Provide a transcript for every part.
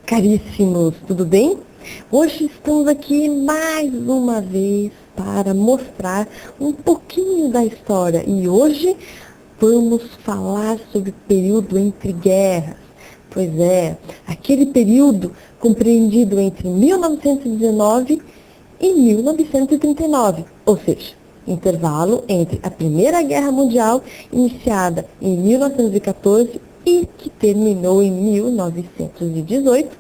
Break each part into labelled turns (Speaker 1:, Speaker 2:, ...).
Speaker 1: Caríssimos, tudo bem? Hoje estamos aqui mais uma vez para mostrar um pouquinho da história e hoje vamos falar sobre o período entre guerras. Pois é, aquele período compreendido entre 1919 e 1939, ou seja, intervalo entre a Primeira Guerra Mundial, iniciada em 1914 e que terminou em 1918,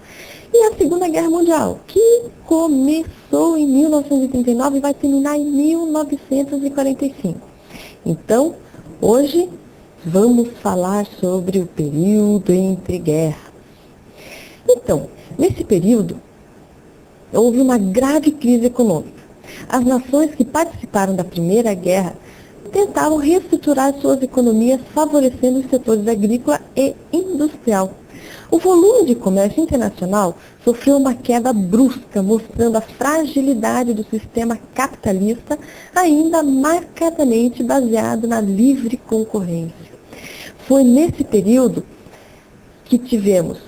Speaker 1: e a Segunda Guerra Mundial, que começou em 1939 e vai terminar em 1945. Então, hoje vamos falar sobre o período entre guerras. Então, nesse período, houve uma grave crise econômica. As nações que participaram da Primeira Guerra tentavam reestruturar suas economias, favorecendo os setores agrícola e industrial. O volume de comércio internacional sofreu uma queda brusca, mostrando a fragilidade do sistema capitalista, ainda marcadamente baseado na livre concorrência. Foi nesse período que tivemos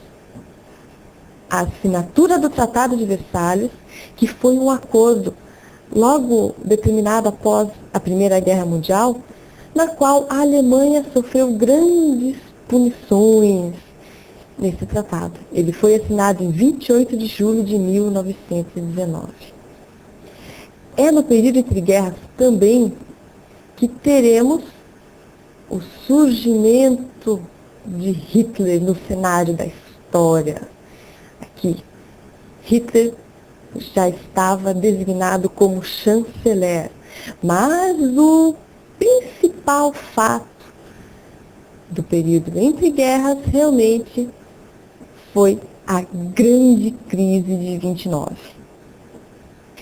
Speaker 1: a assinatura do Tratado de Versalhes, que foi um acordo logo determinado após a Primeira Guerra Mundial, na qual a Alemanha sofreu grandes punições nesse tratado. Ele foi assinado em 28 de julho de 1919. É no período entre guerras também que teremos o surgimento de Hitler no cenário da história. Aqui, Hitler já estava designado como chanceler, mas o principal fato do período entre guerras realmente foi a grande crise de 29.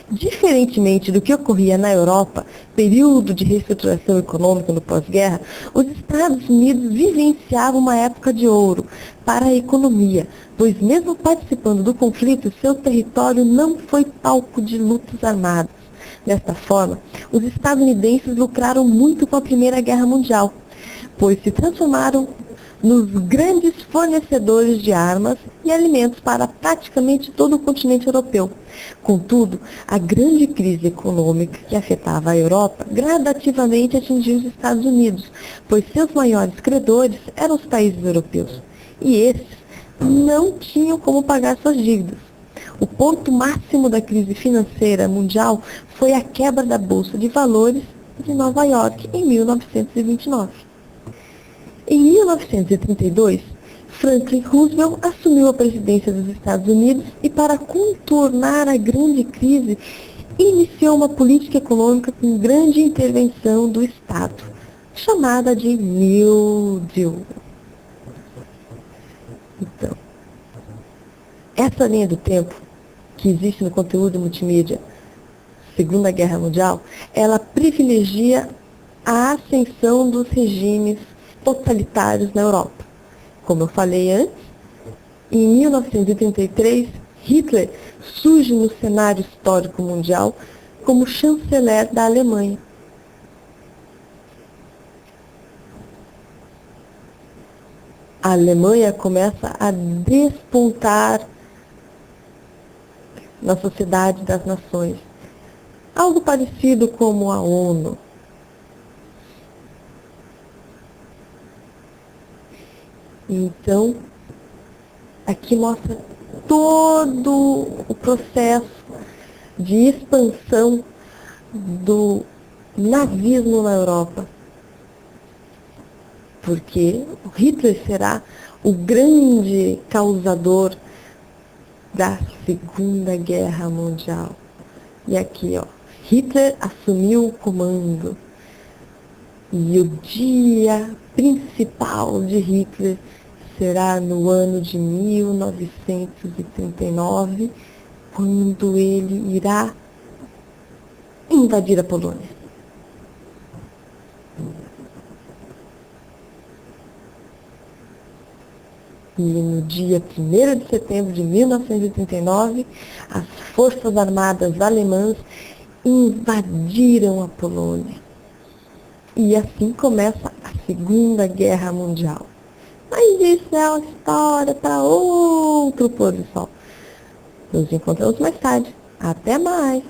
Speaker 1: Diferentemente do que ocorria na Europa, período de reestruturação econômica no pós-guerra, os Estados Unidos vivenciavam uma época de ouro para a economia, pois mesmo participando do conflito, seu território não foi palco de lutas armadas. Desta forma, os estadunidenses lucraram muito com a Primeira Guerra Mundial, pois se transformaram nos grandes fornecedores de armas e alimentos para praticamente todo o continente europeu. Contudo, a grande crise econômica que afetava a Europa gradativamente atingiu os Estados Unidos, pois seus maiores credores eram os países europeus, e esses não tinham como pagar suas dívidas. O ponto máximo da crise financeira mundial foi a quebra da Bolsa de Valores de Nova York em 1929. Em 1932, Franklin Roosevelt assumiu a presidência dos Estados Unidos e, para contornar a grande crise, iniciou uma política econômica com grande intervenção do Estado, chamada de New Deal. Então, essa linha do tempo que existe no conteúdo multimídia Segunda Guerra Mundial, ela privilegia a ascensão dos regimes totalitários na Europa. Como eu falei antes, em 1933, Hitler surge no cenário histórico mundial como chanceler da Alemanha. A Alemanha começa a despontar na sociedade das nações, algo parecido como a ONU. Então, aqui mostra todo o processo de expansão do nazismo na Europa. Porque Hitler será o grande causador da Segunda Guerra Mundial. E aqui, ó, Hitler assumiu o comando. E o dia principal de Hitler será no ano de 1939, quando ele irá invadir a Polônia. E no dia 1º de setembro de 1939, as forças armadas alemãs invadiram a Polônia. E assim começa a Segunda Guerra Mundial. Mas isso é uma história para outro pôr do sol. Nos encontramos mais tarde. Até mais!